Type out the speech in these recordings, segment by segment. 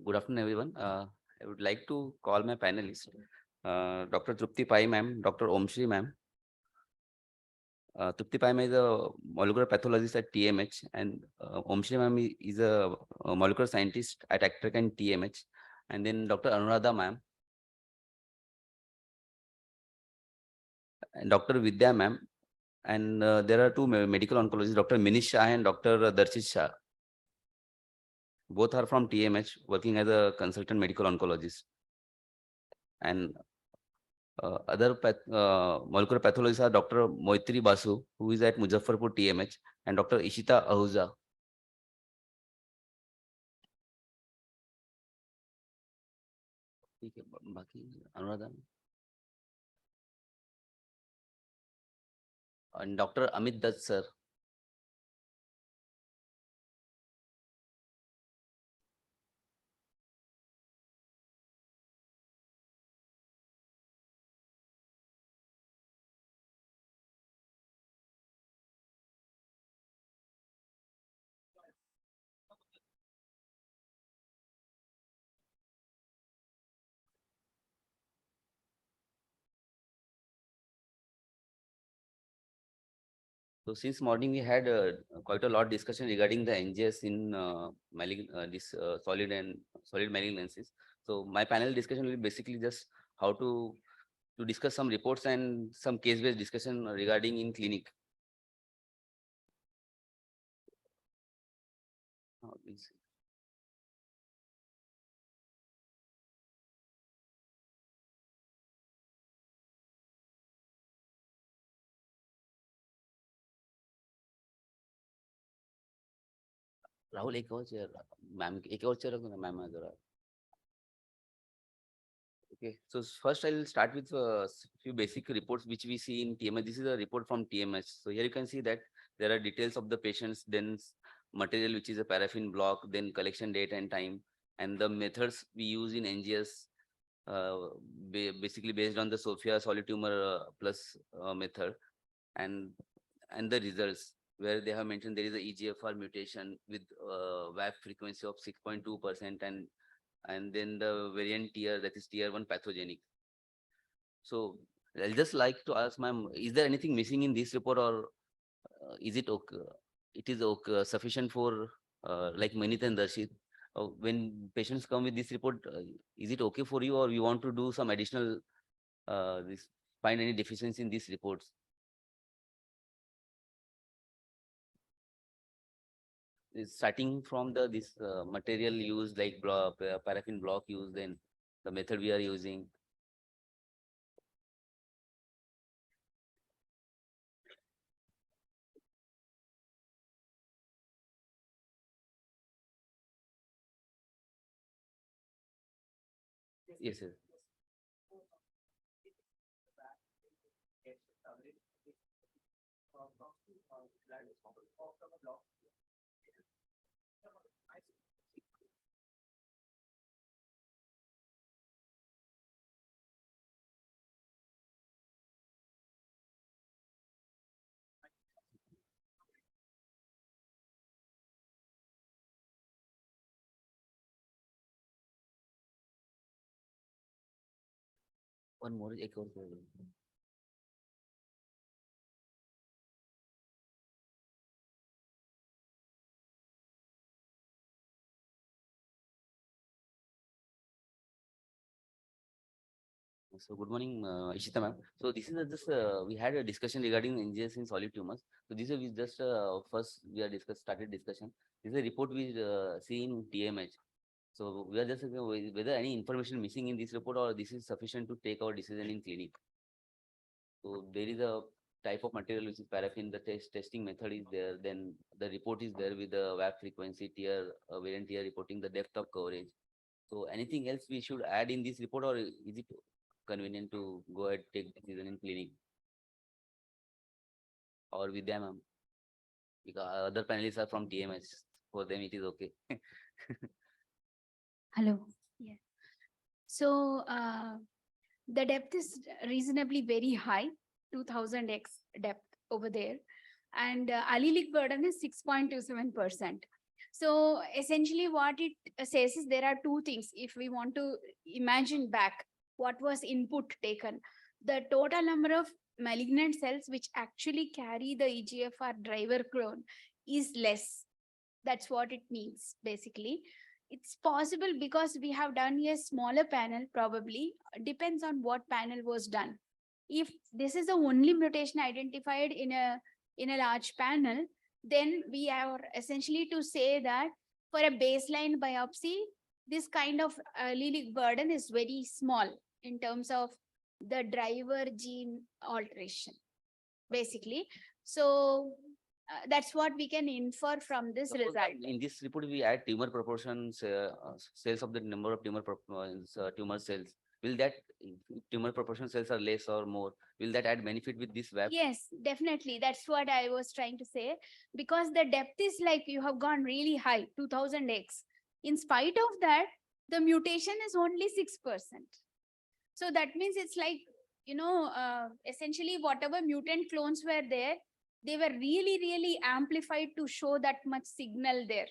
Good afternoon, everyone. I would like to call my panelists, Dr. Trupti Pai ma'am, Dr. Omshri ma'am. Trupti Pai ma'am is a molecular pathologist at TMH, and Omshri ma'am is a molecular scientist at Actrec and TMH, and then Dr. Anuradha ma'am and Dr. Vidya ma'am, and there are two medical oncologists, Dr. Minish Shah and Dr. Darshit Shah. Both are from TMH, working as a consultant medical oncologist. And molecular pathologists are Dr. Moitri Basu, who is at Muzaffarpur TMH, and Dr. Ishita Ahuja. Anuradha. And Dr. Amit Dutt, sir. So since morning we had quite a lot discussion regarding the NGS in solid malignancies. So my panel discussion will be basically just how to discuss some reports and some case-based discussion regarding in clinic. Please. Rahul एक और chair ma'am एक और chair रखो ना ma'am जरा. Okay, so first I'll start with few basic reports which we see in TMH. This is a report from TMH. So here you can see that there are details of the patients, then material which is a paraffin block, then collection date and time, and the methods we use in NGS, basically based on the Sophia solid tumor plus method, and the results where they have mentioned there is a EGFR mutation with WAP frequency of 6.2% and then the variant tier, that is tier 1 pathogenic. So I'll just like to ask ma'am, is there anything missing in this report, or is it okay? It is okay, sufficient for like Manit and Darshit? When patients come with this report, is it okay for you, or you want to do some additional, find any deficiency in these reports? Is starting from this material used, like paraffin block used, then the method we are using. Yes, sir. One more, एक और कर दो. So good morning, Ishita ma'am. So this is just we had a discussion regarding NGS in solid tumors. So this is just first we are started discussion. This is a report we see in TMH. So we are just whether any information missing in this report, or this is sufficient to take our decision in clinic. So there is a type of material which is paraffin. The testing method is there. Then the report is there with the WAP frequency tier, variant tier reporting the depth of coverage. So anything else we should add in this report, or is it convenient to go ahead take decision in clinic? Or with them, because other panelists are from TMS. For them, it is okay. Hello. Yeah. So the depth is reasonably very high, 2000x depth over there. And allelic burden is 6.27%. So essentially what it says is there are two things. If we want to imagine back what was input taken, the total number of malignant cells which actually carry the EGFR driver clone is less. That's what it means basically. It's possible because we have done a smaller panel, probably depends on what panel was done. If this is the only mutation identified in a large panel, then we are essentially to say that for a baseline biopsy, this kind of allelic burden is very small in terms of the driver gene alteration, basically. So that's what we can infer from this Suppose result. in this report, we add tumor proportions, cells of the number of tumor cells. Will that if tumor proportion cells are less or more? Will that add benefit with this WAP? Yes, definitely. That's what I was trying to say. Because the depth is like you have gone really high, 2000x. In spite of that, the mutation is only 6%. So that means it's like, essentially whatever mutant clones were there, they were really, really amplified to show that much signal there.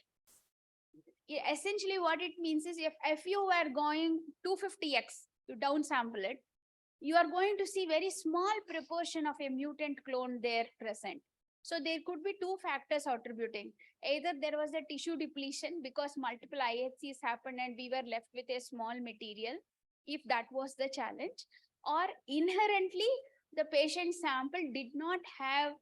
Essentially what it means is if you were going 250x, you downsample it, you are going to see very small proportion of a mutant clone there present. So there could be two factors attributing. Either there was a tissue depletion because multiple IHCs happened and we were left with a small material, if that was the challenge, or inherently the patient sample did not have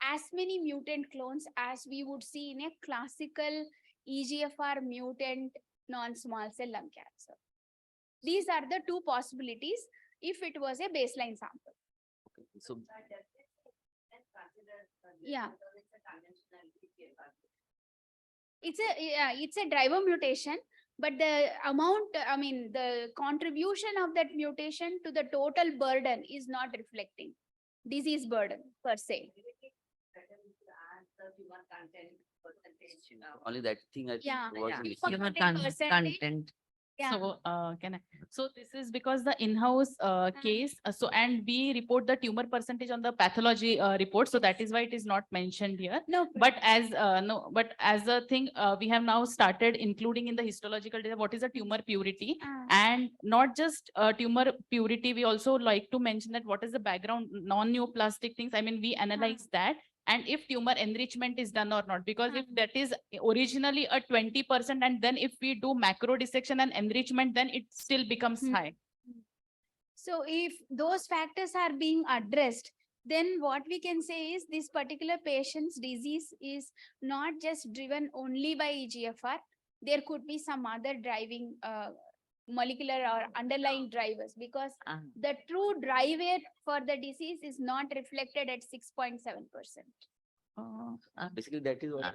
as many mutant clones as we would see in a classical EGFR mutant non-small cell lung cancer. These are the two possibilities if it was a baseline sample. Okay. So Yeah. It's a driver mutation, but the amount, I mean, the contribution of that mutation to the total burden is not reflecting disease burden per se. only that thing I think Yeah, was yeah. missing. Tumor Percentage. content. Yeah. So, can I? So this is because the in-house case. So, and we report the tumor percentage on the pathology report. So that is why it is not mentioned here. No, But as no, but as a thing, we have now started including in the histological data what is the tumor purity, and not just tumor purity. We also like to mention that what is the background non-neoplastic things. I mean, we analyze that, and if tumor enrichment is done or not, because if that is originally a 20%, and then if we do macro dissection and enrichment, then it still becomes high. So if those factors are being addressed, then what we can say is this particular patient's disease is not just driven only by EGFR. There could be some other driving molecular or underlying drivers, because the true driver for the disease is not reflected at 6.7%. Basically, that is what.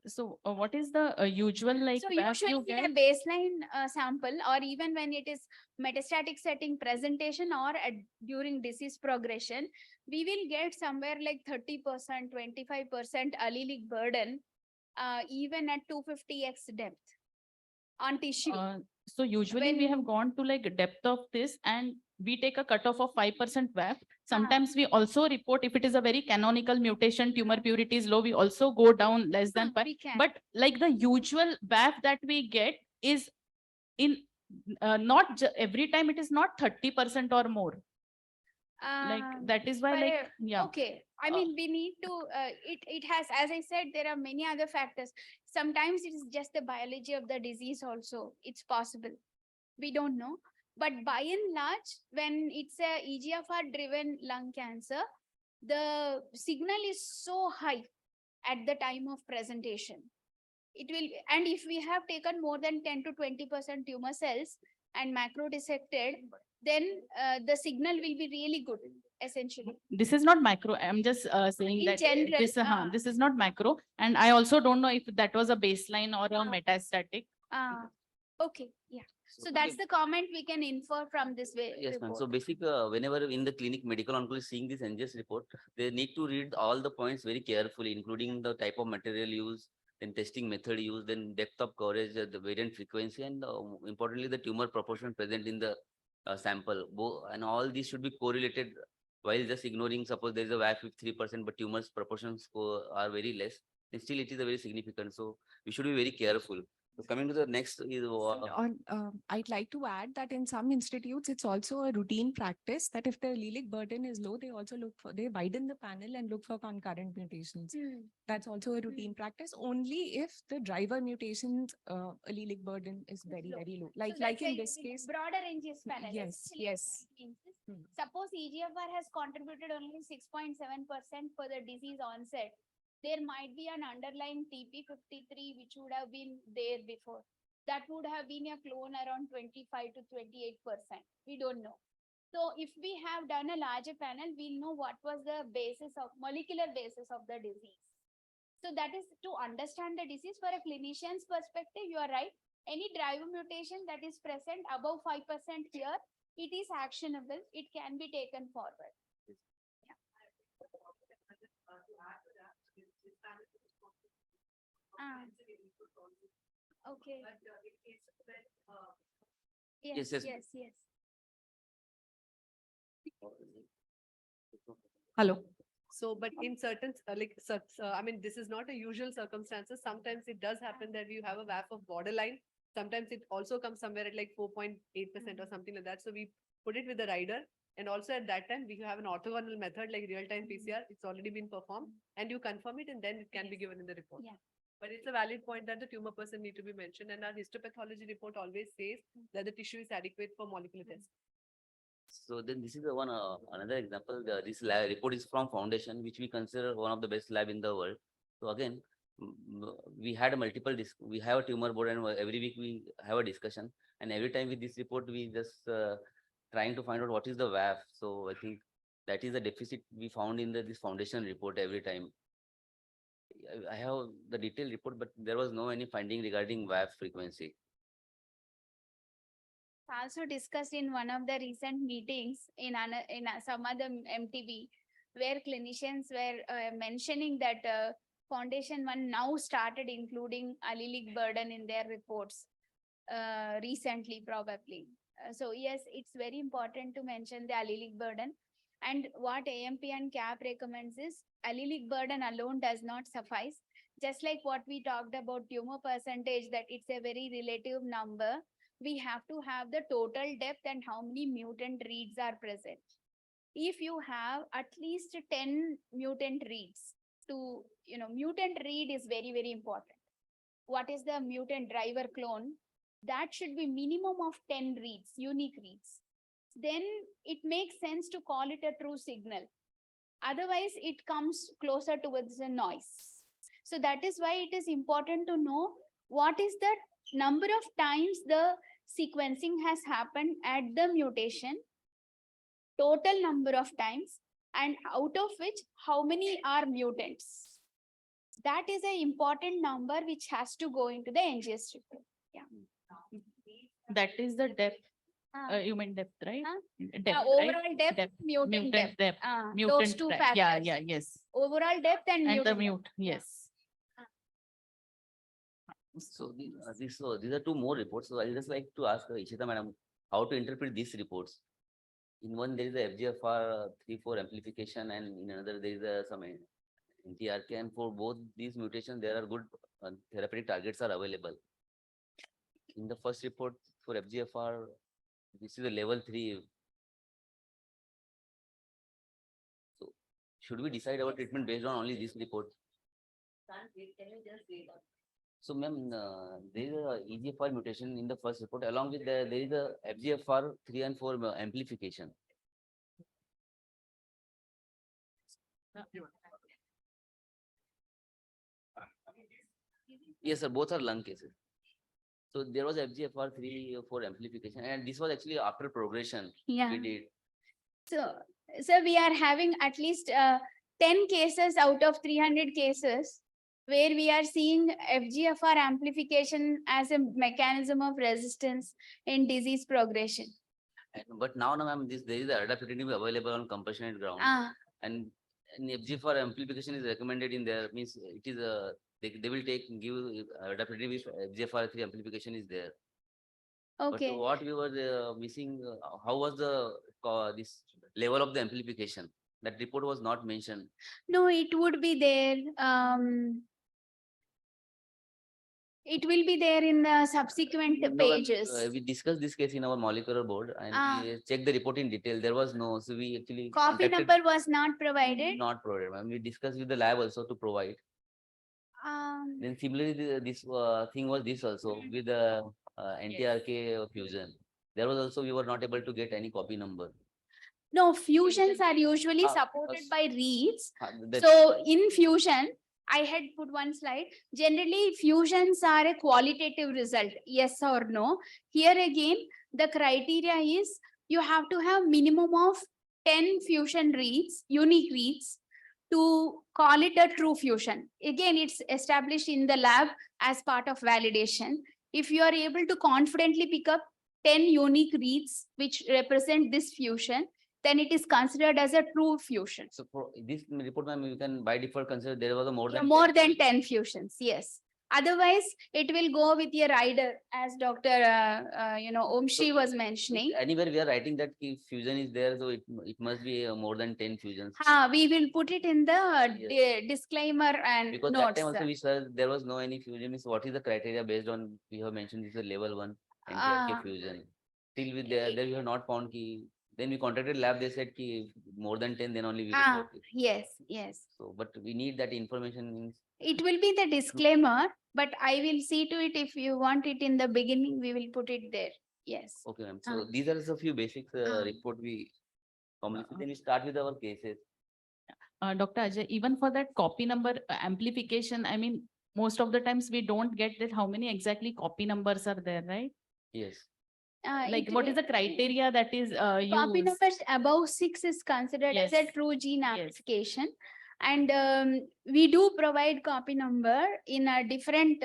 So what is the usual like So VAF usually you in get? a baseline sample, or even when it is metastatic setting presentation or during disease progression, we will get somewhere like 30%, 25% allelic burden, even at 250x depth on tissue. So usually we have gone to like depth of this, and we take a cutoff of 5% VAF. Sometimes we also report if it is a very canonical mutation, tumor purity is low, we also go down less than 5. We can. But like the usual VAF that we get is in not every time it is not 30% or more. Like that is why like yeah. Okay, I mean we need to it has, as I said, there are many other factors. Sometimes it is just the biology of the disease also, it's possible, we don't know. But by and large, when it's a EGFR driven lung cancer, the signal is so high at the time of presentation. It will, and if we have taken more than 10 to 20% tumor cells and macro dissected, then the signal will be really good, essentially. This is not macro. I'm just saying In that general, this is not macro. And I also don't know if that was a baseline or a metastatic. Okay, yeah. So that's the comment we can infer from this way. Yes, ma'am. report. So whenever in the clinic, medical oncologist seeing this NGS report, they need to read all the points very carefully, including the type of material used, then testing method used, then depth of coverage, the variant frequency, and importantly, the tumor proportion present in the sample. And all these should be correlated, while just ignoring, suppose there is a VAF with 3%, but tumors proportions are very less. then still it is a very significant. So we should be very careful. So coming to the next is I'd like to add that in some institutes, it's also a routine practice that if the allelic burden is low, they widen the panel and look for concurrent mutations. That's also a routine practice only if the driver mutations allelic burden is very, low. very low. So Like that's in why this with case, broader NGS panel. yes, especially yes. influences. Hmm. Suppose EGFR has contributed only 6.7% for the disease onset. There might be an underlying TP53 which would have been there before. That would have been a clone around 25 to 28%. We don't know. So if we have done a larger panel, we'll know what was the basis of molecular basis of the disease. So that is to understand the disease for a clinician's perspective. You are right. Any driver mutation that is present above 5% here, it is actionable. It can be taken forward. Ah. Okay. Yes, Yes, yes. yes. Hello. So, but in certain, I mean, this is not a usual circumstances. Sometimes it does happen that you have a WAF of borderline. Sometimes it also comes somewhere at like 4.8% or something like that. So we put it with the rider. And also at that time, we have an orthogonal method like real-time PCR. It's already been performed and you confirm it and then it can be given in the report. Yeah. But it's a valid point that the tumor person need to be mentioned, and our histopathology report always says that the tissue is adequate for molecular test. So then this is the one another example. This lab report is from Foundation, which we consider one of the best lab in the world. So again, we had a multiple we have a tumor board, and every week we have a discussion. And every time with this report, we just trying to find out what is the WAF. So I think that is the deficit we found in this Foundation report every time. I have the detailed report, but there was no any finding regarding WAF frequency. Also discussed in one of the recent meetings in some other MTB, where clinicians were mentioning that Foundation One now started including allelic burden in their reports recently, probably. So yes, it's very important to mention the allelic burden. And what AMP and CAP recommends is allelic burden alone does not suffice. Just like what we talked about tumor percentage, that it's a very relative number. We have to have the total depth and how many mutant reads are present. If you have at least 10 mutant reads mutant read is very, very important. What is the mutant driver clone? That should be minimum of 10 reads, unique reads. Then it makes sense to call it a true signal. Otherwise, it comes closer towards the noise. So that is why it is important to know what is the number of times the sequencing has happened at the mutation, total number of times, and out of which how many are mutants. That is an important number which has to go into the NGS report. That is the depth. You mean depth, right? Depth, right? Overall depth, Depth, mutant depth. Those mutant two depth. factors. Yeah, yes. Overall depth and And the mutant mute, yes. So these are two more reports. So I just like to ask Ishita madam how to interpret these reports. In one there is a FGFR 3-4 amplification, and in another there is some NTRK. And for both these mutations, there are good therapeutic targets are available. In the first report for FGFR, this is a level 3. So should we decide our treatment based on only this report? So, ma'am, there is a EGFR mutation in the first report. Along with there is a FGFR 3 and 4 amplification. Yes, sir. Both are lung cases. So there was FGFR 3 or 4 amplification, and this was actually after progression. Yeah. We did. So we are having at least 10 cases out of 300 cases where we are seeing FGFR amplification as a mechanism of resistance in disease progression. But now, ma'am, there is a adaptative available on compassionate ground, and FGFR amplification is recommended in there. Means it is they will give adaptative if FGFR 3 amplification is there. Okay. But what we were missing, how was the this level of the amplification? That report was not mentioned. No, it would be there. It will be there in the subsequent No, ma'am, pages. we discussed this case in our molecular board and Ah. we checked the report in detail. There was no, so we actually Copy contacted- number was not provided. Not provided, ma'am. We discussed with the lab also to provide. Then similarly, this thing was this also with the NTRK fusion. There was also, we were not able to get any copy number. No, fusions are usually Ah, supported us- by reads. That- So in fusion, I had put one slide. Generally, fusions are a qualitative result, yes or no. Here again, the criteria is you have to have minimum of 10 fusion reads, unique reads, to call it a true fusion. Again, it's established in the lab as part of validation. If you are able to confidently pick up 10 unique reads which represent this fusion, then it is considered as a true fusion. So for this report, ma'am, you can by default consider there was a more Yeah, than. more than 10 fusions, yes. Otherwise, it will go with a rider, as Dr. Omshi was mentioning. Anywhere we are writing that if fusion is there, so it must be more than 10 fusions. We will put it in the disclaimer and Because that notes. time also we said there was no any fusion. Means what is the criteria based on, we have mentioned this is a level 1 NTRK Ah. fusion. Till with there we have not found key. Then we contacted lab, they said ki more than 10, then only we will Ah, report it. yes, yes. So, but we need that information means. It will be the disclaimer, but I will see to it if you want it in the beginning, we will put it there. Yes. Okay, ma'am. So these are just a few basics report we commonly. Then we start with our cases. Dr. Ajay, even for that copy number amplification, I mean, most of the times we don't get that how many exactly copy numbers are there, right? Yes. Like It what will- is the criteria that is Copy used? numbers above 6 is considered as a Yes. true gene Yes. amplification. And we do provide copy number in a different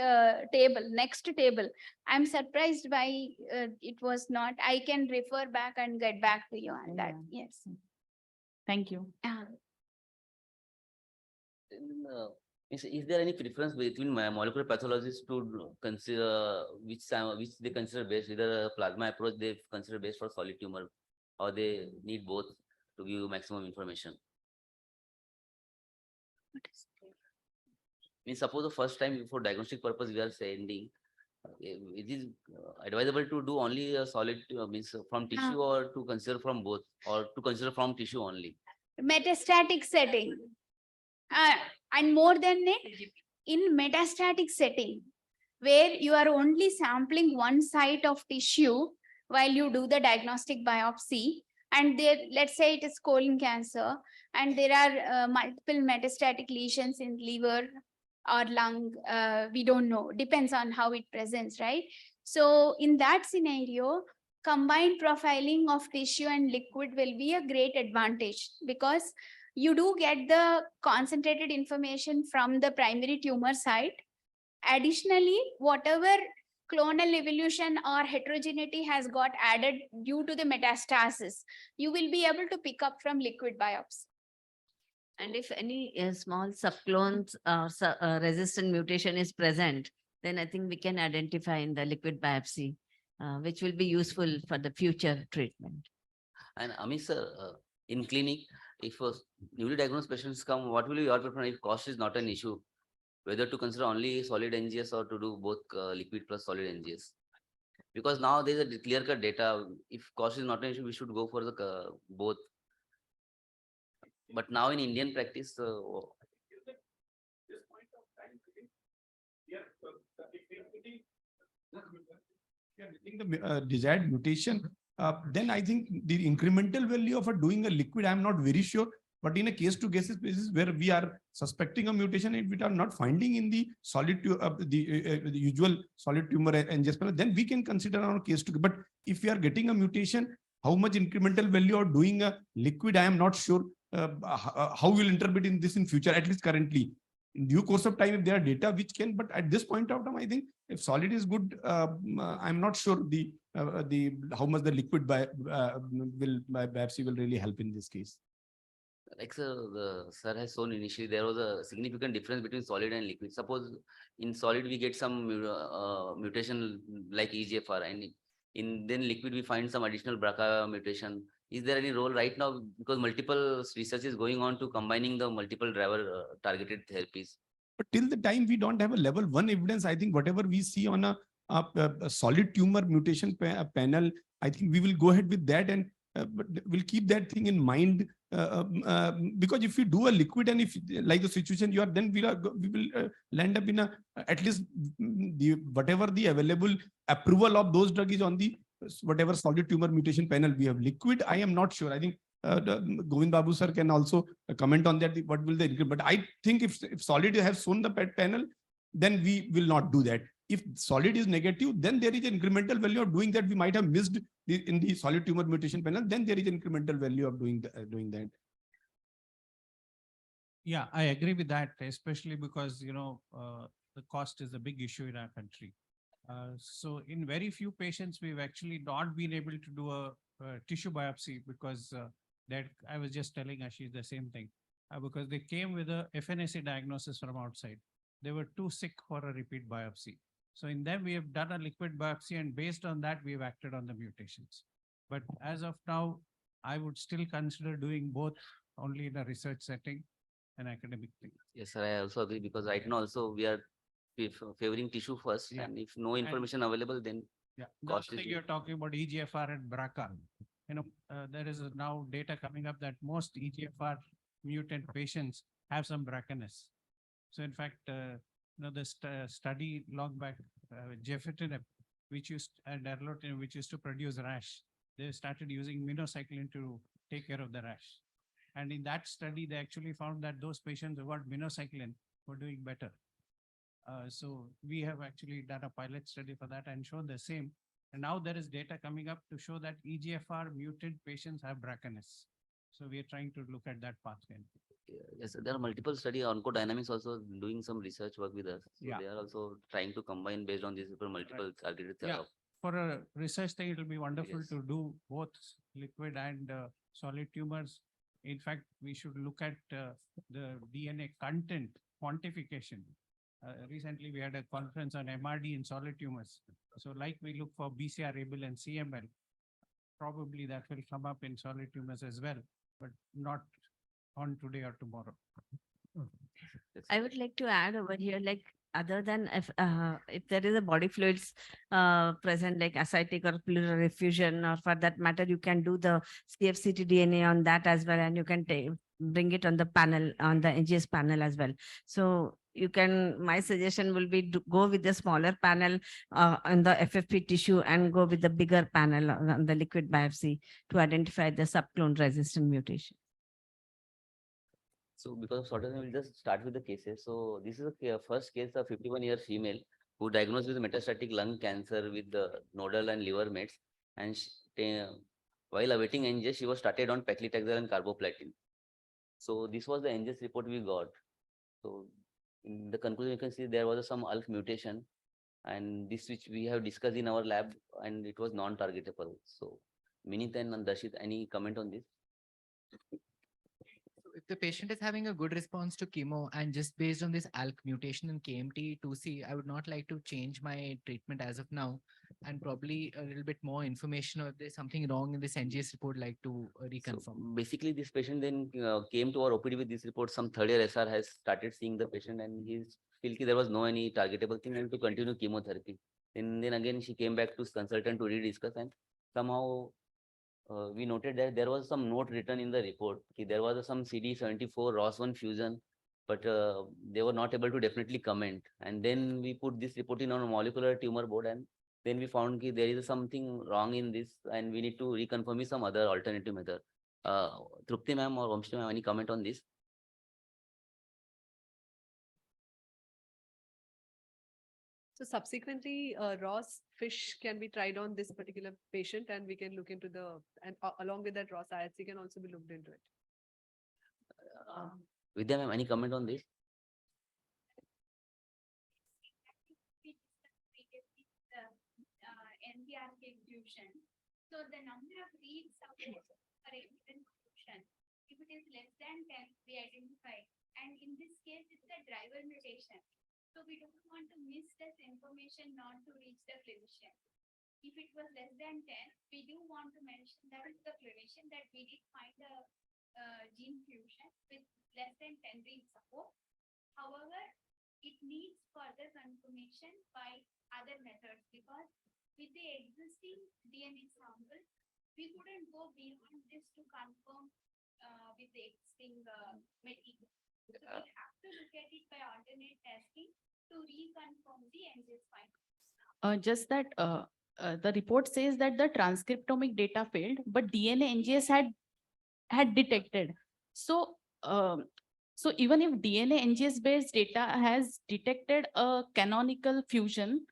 table, next table. I'm surprised why it was not. I can refer back and get back to you on that. Yes. Thank you. Then, is there any preference between molecular pathologists to consider which they consider best, whether a plasma approach they consider best for solid tumor, or they need both to give maximum information? Means suppose the first time for diagnostic purpose we are sending, it is advisable to do only a solid means from tissue, or to consider from both, or to consider from tissue only. Metastatic setting. And more than it, in metastatic setting, where you are only sampling one site of tissue while you do the diagnostic biopsy, and there, let's say it is colon cancer, and there are multiple metastatic lesions in liver or lung, we don't know, depends on how it presents, right? So in that scenario, combined profiling of tissue and liquid will be a great advantage, because you do get the concentrated information from the primary tumor site. Additionally, whatever clonal evolution or heterogeneity has got added due to the metastasis, you will be able to pick up from liquid biopsy. And if any small subclones or resistant mutation is present, then I think we can identify in the liquid biopsy, which will be useful for the future treatment. And Amish sir, in clinic, if a newly diagnosed patients come, what will be your preference if cost is not an issue? Whether to consider only solid NGS or to do both liquid plus solid NGS? Because now there is a clear-cut data. If cost is not an issue, we should go for the both. But now in Indian practice, the desired mutation, then I think the incremental value of doing a liquid, I'm not very sure. But in a case-to-case basis where we are suspecting a mutation, if we are not finding in the solid the usual solid tumor NGS, then we can consider on a case-to-case. But if we are getting a mutation, how much incremental value or doing a liquid, I am not sure how we'll interpret in this in future, at least currently. In due course of time, if there are data which can, but at this point of time, I think if solid is good, I'm not sure the how much the liquid biopsy will really help in this case. like the sir has shown initially, there was a significant difference between solid and liquid. Suppose in solid we get some mutation like EGFR, and in then liquid we find some additional BRCA mutation. Is there any role right now, because multiple research is going on to combining the multiple driver targeted therapies? But till the time we don't have a level 1 evidence, I think whatever we see on a solid tumor mutation panel, I think we will go ahead with that, and but we'll keep that thing in mind, because if you do a liquid, and if like the situation you are, then we will land up in a at least the whatever the available approval of those drug is on the whatever solid tumor mutation panel we have. Liquid, I am not sure. I think Govind Babu sir can also comment on that. What will they? But I think if solid has shown the PET panel, then we will not do that. If solid is negative, then there is an incremental value of doing that. We might have missed in the solid tumor mutation panel. Then there is an incremental value of doing that. Yeah, I agree with that, especially because, the cost is a big issue in our country. So in very few patients, we've actually not been able to do a tissue biopsy because that I was just telling Ashish the same thing, because they came with a FNAC diagnosis from outside. They were too sick for a repeat biopsy. So in them, we have done a liquid biopsy, and based on that, we've acted on the mutations. But as of now, I would still consider doing both only in a research setting and academic thing. Yes, sir, I also agree, because right now also we are favoring tissue first, Yeah. and if no information available, then Yeah, cost the other is thing you're talking about EGFR and BRCA. There is now data coming up that most EGFR mutant patients have some BRCA-ness. So in fact, the study long back, gefitinib, which used and erlotinib, which used to produce rash, they started using minocycline to take care of the rash. And in that study, they actually found that those patients who got minocycline were doing better. So we have actually done a pilot study for that and shown the same. And now there is data coming up to show that EGFR mutant patients have BRCA-ness. So we are trying to look at that pathway. yes, sir, there are multiple study. Oncodynamics also doing some research work with us. So Yeah. they are also trying to combine based on this multiple targeted Yeah. therapy. For a research thing, it will be wonderful Yes. to do both liquid and solid tumors. In fact, we should look at the DNA content quantification. Recently, we had a conference on MRD in solid tumors. So like we look for BCR-ABL and CML, probably that will come up in solid tumors as well, but not on today or tomorrow. Yes. I would like to add over here, like other than if there is a body fluids present, like ascitic or pleural effusion, or for that matter, you can do the CFCT DNA on that as well, and you can bring it on the panel, on the NGS panel as well. So you can, my suggestion will be to go with the smaller panel on the FFP tissue and go with the bigger panel on the liquid biopsy to identify the subclone resistant mutation. So because of shortage, we'll just start with the cases. So this is a first case of 51-year female who diagnosed with metastatic lung cancer with the nodal and liver mets. And while awaiting NGS, she was started on paclitaxel and carboplatin. So this was the NGS report we got. So in the conclusion, you can see there was some ALK mutation, and this which we have discussed in our lab, and it was non-targetable. So Minit and Darshit, any comment on this? If the patient is having a good response to chemo and just based on this ALK mutation in KMT2C, I would not like to change my treatment as of now, and probably a little bit more information, or if there's something wrong in this NGS report, like to reconfirm. So basically, this patient then came to our OPD with this report. Some third year SR has started seeing the patient, and he's feel there was no any targetable thing and to continue chemotherapy. Then again she came back to consultant to rediscuss, and somehow we noted that there was some note written in the report. There was some CD74 ROS1 fusion, but they were not able to definitely comment. And then we put this report in on a molecular tumor board, and then we found there is something wrong in this, and we need to reconfirm with some other alternative method. Trupti ma'am or Vamshi ma'am, any comment on this? So subsequently, Ross fish can be tried on this particular patient, and we can look into and along with that Ross IHC can also be looked into it. Vidya ma'am, any comment on this? NBRK fusion. So the number of reads for a given fusion, if it is less than 10, we identify. And in this case, it's a driver mutation. So we don't want to miss this information not to reach the clinician. If it was less than 10, we do want to mention that is the clinician that we did find a gene fusion with less than 10 reads support. However, it needs further confirmation by other methods because with the existing DNA sample, we couldn't go beyond this to confirm with the existing material. So we have to look at it by alternate testing to reconfirm the NGS findings. Just that the report says that the transcriptomic data failed, but DNA NGS had detected. So so even if DNA NGS based data has detected a canonical fusion,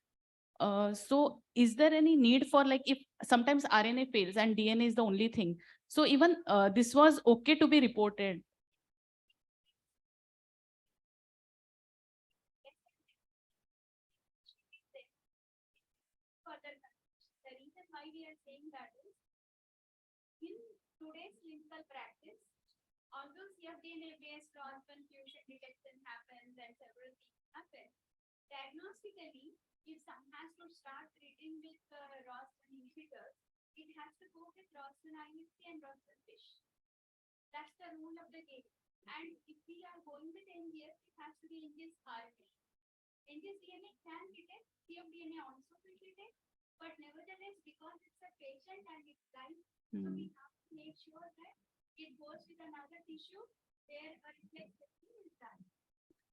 so is there any need for, like, if sometimes RNA fails and DNA is the only thing, so even this was okay to be reported? Further, the reason why we are saying that is in today's clinical practice, although cfDNA based cross-confusion fusion detection happens and several things happen, diagnostically, if some has to start treating with ROS1 inhibitors, it has to go with ROS1 INC and ROS1 fish. That's the rule of the game. And if we are going with NGS, it has to be NGS RNA. NGS DNA can detect, cfDNA also will detect, but nevertheless, because it's a patient and it's live, so we have to make sure that it goes with another tissue where a reflex testing is done.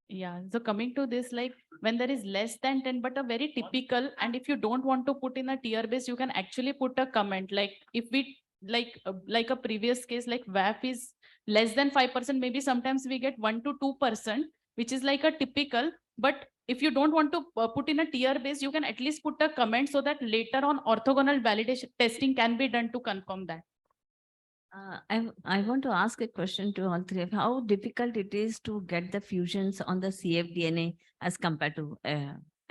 Yeah, so coming to this, like when there is less than 10, but a very typical, and if you don't want to put in a tier base, you can actually put a comment. Like if we like a previous case, like VAF is less than 5%, maybe sometimes we get 1 to 2%, which is like a typical. But if you don't want to put in a tier base, you can at least put a comment so that later on orthogonal validation testing can be done to confirm that. I want to ask a question to all three of you. How difficult it is to get the fusions on the cfDNA as compared to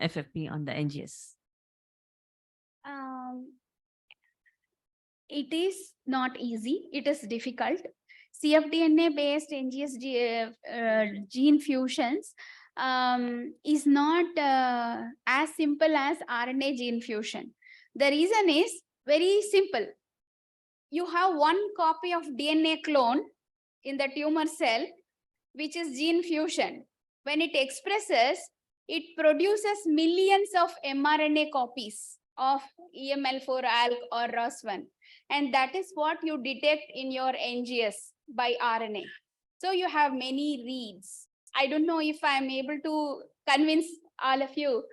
FFP on the NGS? It is not easy. It is difficult. cfDNA based NGS gene fusions is not as simple as RNA gene fusion. The reason is very simple. You have one copy of DNA clone in the tumor cell, which is gene fusion. When it expresses, it produces millions of mRNA copies of EML4-ALK or ROS1. And that is what you detect in your NGS by RNA. So you have many reads. I don't know if I'm able to convince all of you.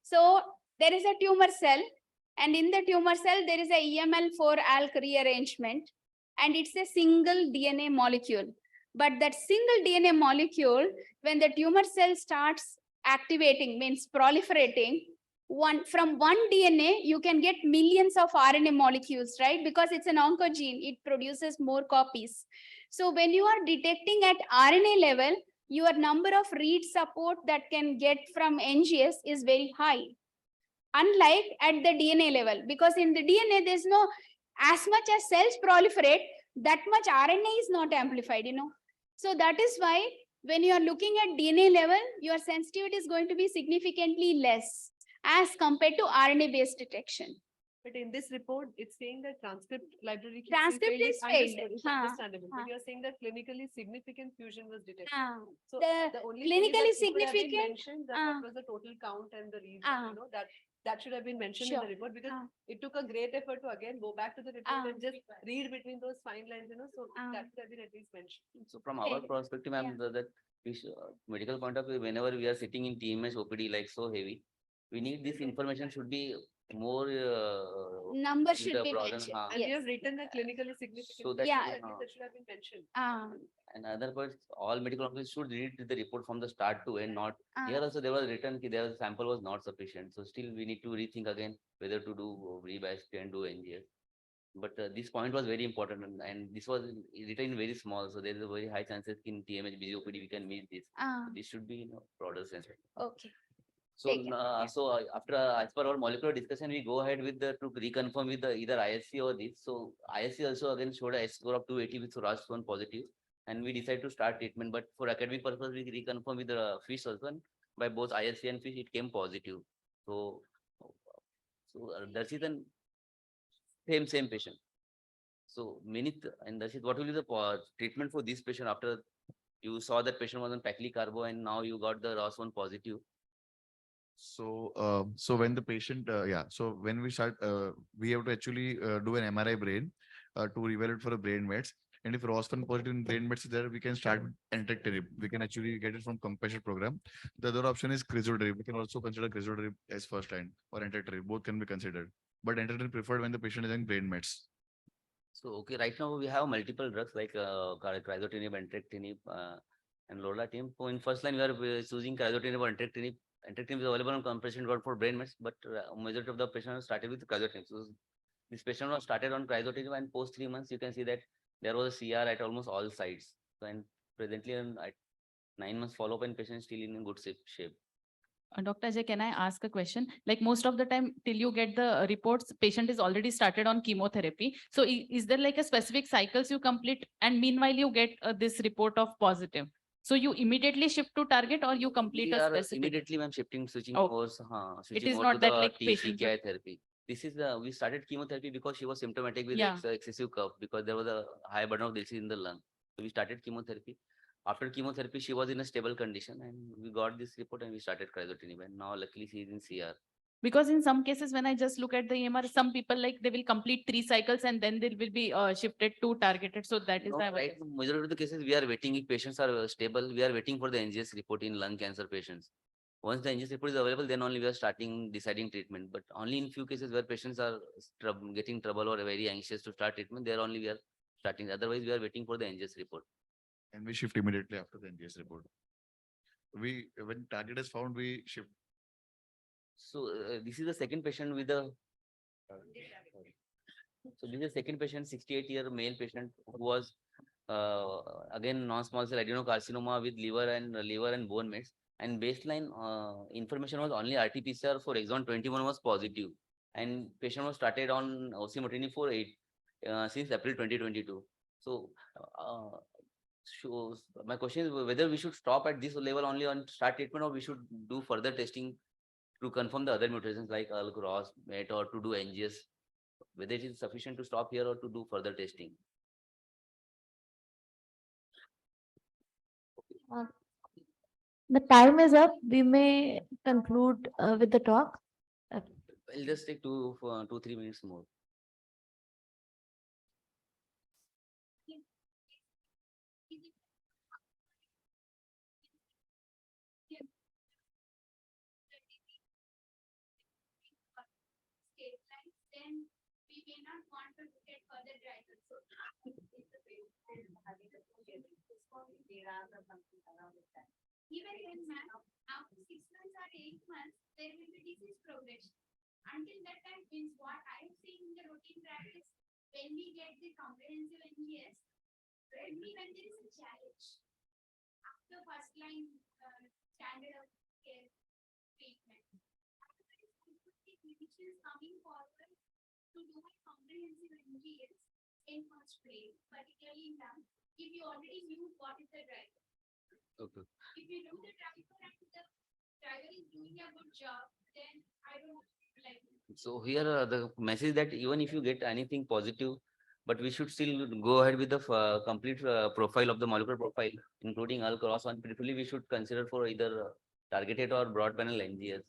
So there is a tumor cell, and in the tumor cell, there is a EML4-ALK rearrangement, and it's a single DNA molecule. But that single DNA molecule, when the tumor cell starts activating, means proliferating, from one DNA, you can get millions of RNA molecules, right? Because it's an oncogene, it produces more copies. So when you are detecting at RNA level, your number of read support that can get from NGS is very high. Unlike at the DNA level, because in the DNA, there's no, as much as cells proliferate, that much RNA is not amplified, So that is why when you are looking at DNA level, your sensitivity is going to be significantly less as compared to RNA-based detection. But in this report, it's saying that transcript library Transcript is failed. It's Huh. understandable. But you're saying that clinically significant fusion was detected. So The only thing is clinically that it could have been significant, mentioned that what was the total count and the reason, that should have been mentioned in Sure. the report, because it took a great effort to again go back to the report and just read between those fine lines, so that should have been at least mentioned. So from our perspective, ma'am, that we medical point of view, whenever we are sitting in TMH OPD like so heavy, we need this information should be more. Number with should the be problem, mentioned. And you have written that clinically significant. So that Yeah. should, That should have been mentioned. and other parts, all medical officers should read the report from the start to end, not here also there was written their sample was not sufficient. So still we need to rethink again whether to do rebiopsy and do NGS. But this point was very important, and this was written very small, so there is a very high chances in TMH BOPD we can meet this. This should be broader sense. Okay. So, after as per our molecular discussion, we go ahead with to reconfirm with the either ISC or this. So ISC also again showed a score of 280 with ROS1 positive, and we decide to start treatment. But for academic purpose, we reconfirm with the fish also. And by both ISC and fish, it came positive. So, that's it. Then same patient. So Minit and Darshit, what will be the treatment for this patient after You saw that patient was on paclitaxel and now you got the ROS1 positive. So when the patient, so when we start, we have to actually do an MRI brain to evaluate for the brain mets. And if ROS1 positive in brain mets is there, we can start entrectinib. We can actually get it from compassionate program. The other option is crizotinib. We can also consider crizotinib as first line or entrectinib. Both can be considered. But entrectinib preferred when the patient is in brain mets. So, okay, right now we have multiple drugs like crizotinib, entrectinib, and lorlatinib. So in first line, we are choosing crizotinib or entrectinib. Entrectinib is available on compassionate drug for brain mets, but majority of the patients started with crizotinib. So this patient was started on crizotinib, and post 3 months, you can see that there was a CR at almost all sites. So, and presently, at 9 months follow-up, and patient is still in good shape. Dr. Ajay, can I ask a question? Like most of the time till you get the reports, patient is already started on chemotherapy. So is there like a specific cycles you complete and meanwhile you get this report of positive? So you immediately shift to target or you complete We a are specific? immediately, ma'am, switching Oh. course, switching is over not to that the like patient TKI therapy. This is we started chemotherapy because she was symptomatic with Yeah. excessive cough because there was a high burden of disease in the lung. So we started chemotherapy. After chemotherapy, she was in a stable condition, and we got this report and we started crizotinib. And now, luckily, she is in CR. Because in some cases, when I just look at the EMR, some people like they will complete 3 cycles and then they will be shifted to targeted. So that is No, why I was right. Majority of the cases we are waiting. If patients are stable, we are waiting for the NGS report in lung cancer patients. Once the NGS report is available, then only we are starting deciding treatment. But only in few cases where patients are getting trouble or very anxious to start treatment, there only we are starting. Otherwise, we are waiting for the NGS report. And we shift immediately after the NGS report. When target is found, we shift. So this is the second patient with the. So this is the second patient, 68-year male patient who was again non-small cell adenocarcinoma with liver and bone mets. And baseline information was only RT-PCR for exon 21 was positive, and patient was started on osimertinib for since April 2022. So. My question is whether we should stop at this level only on start treatment, or we should do further testing to confirm the other mutations like ALK, ROS, MET, or to do NGS, whether it is sufficient to stop here or to do further testing. The time is up. We may conclude with the talk. I'll just take 2-3 minutes more. Then we may not want to look at further drivers. Even when after 6 months or 8 months, there will be disease progression. Until that time, means what I have seen in the routine practice, when we get the comprehensive NGS, only when there is a challenge. After first line standard of care treatment. Clinicians coming forward to do a comprehensive NGS in first place, particularly in lung, if you already knew what is the driver. Okay. If you know the driver and the driver is doing a good job, then I don't like it. So here the message that even if you get anything positive, but we should still go ahead with the complete profile of the molecular profile, including ALK, ROS1. Preferably, we should consider for either targeted or broad panel NGS.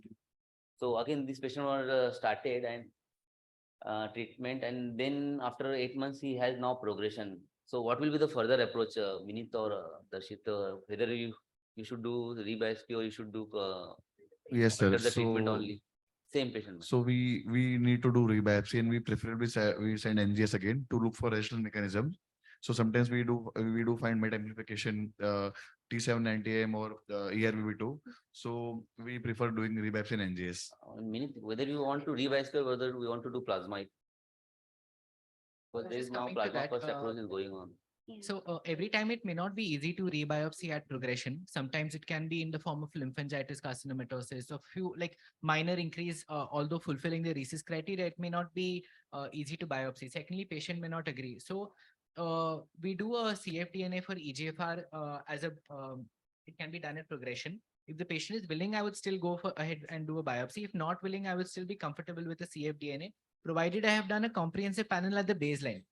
So again, this patient was started and treatment, and then after 8 months, he has now progression. So what will be the further approach, Vinith or Darshit, whether you should do re-biopsy or you should do Yes, sir. the treatment So, only? Same patient. so we need to do rebiopsy, and we preferably we send NGS again to look for additional mechanism. So sometimes we do find MET amplification, T790M or ERBB2. So we prefer doing rebiopsy and NGS. Vinith, whether you want to re-biopsy or whether we want to do plasma. Because there is Just now coming to plasma that, first approach is going on. So every time it may not be easy to rebiopsy at progression. Sometimes it can be in the form of lymphangitis, carcinomatosis, or few like minor increase, although fulfilling the RECIST criteria, it may not be easy to biopsy. Secondly, patient may not agree. So we do a CFDNA for EGFR as a, it can be done at progression. If the patient is willing, I would still go ahead and do a biopsy. If not willing, I would still be comfortable with the CFDNA, provided I have done a comprehensive panel at the baseline.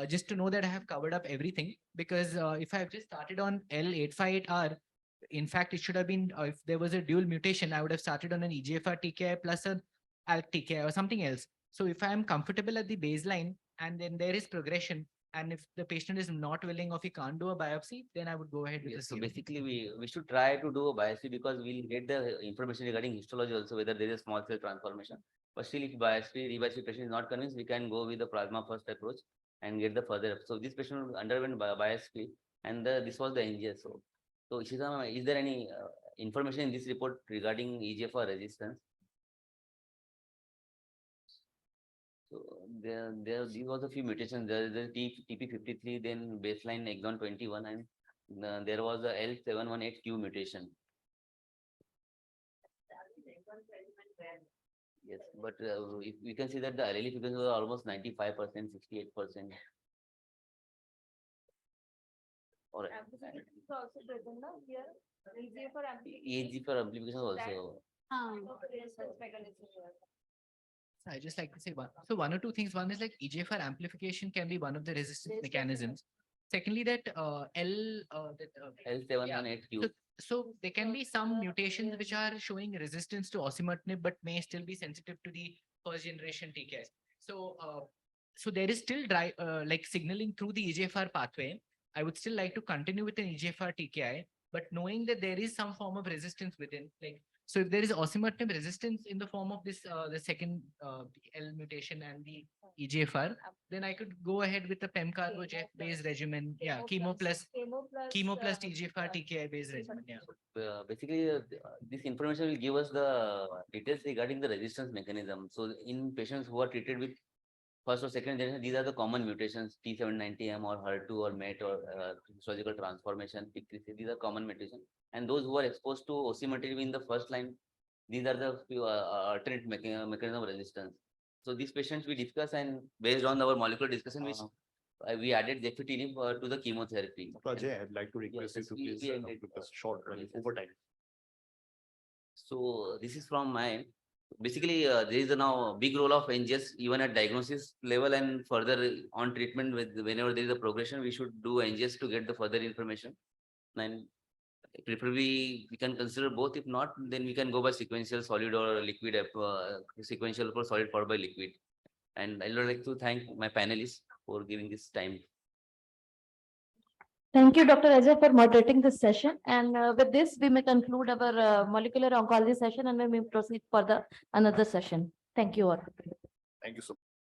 just to know that I have covered up everything. Because if I've just started on L858R, in fact, it should have been, if there was a dual mutation, I would have started on an EGFR TKI plus an ALK TKI or something else. So if I am comfortable at the baseline and then there is progression, and if the patient is not willing or if he can't do a biopsy, then I would go ahead with the Yes, so CME. basically we should try to do a biopsy because we'll get the information regarding histology also, whether there is a small cell transformation. But still, if rebiopsy patient is not convinced, we can go with the plasma first approach and get the further. So this patient underwent biopsy and this was the NGS. So Ishita, is there any information in this report regarding EGFR resistance? So these was a few mutations. There is a TP53, then baseline exon 21, and there was a L718Q mutation. Yes, but if we can see that the allele frequency was almost 95%, 68%. Or EGFR amplification also. I just like to say one or two things. One is like EGFR amplification can be one of the resistance mechanisms. Secondly, that L718Q. so there can be some mutations which are showing resistance to osimertinib, but may still be sensitive to the first generation TKIs. So there is still like signaling through the EGFR pathway. I would still like to continue with an EGFR TKI, but knowing that there is some form of resistance within, like, so if there is osimertinib resistance in the form of this, the second L mutation and the EGFR, then I could go ahead with the PEMCARBO-JEF based regimen. Yeah, chemo plus EGFR TKI based regimen. Yeah. Basically, this information will give us the details regarding the resistance mechanism. So in patients who are treated with first or second generation, these are the common mutations, T790M or HER2 or MET or histological transformation, PIK3CA, these are common mutations. And those who are exposed to osimertinib in the first line, these are the few, alternate mechanism of resistance. So these patients we discuss, and based on our molecular discussion, we added gefitinib to the chemotherapy. Ajay, I'd like to request you to please with a short over time. So this is from my end. Basically, there is a now big role of NGS even at diagnosis level and further on treatment. With whenever there is a progression, we should do NGS to get the further information. And preferably we can consider both. If not, then we can go by sequential solid or liquid, sequential for solid followed by liquid. And I would like to thank my panelists for giving this time. Thank you, Dr. Ajay, for moderating this session. And with this, we may conclude our molecular oncology session and we may proceed for the another session. Thank you all. Thank you so much.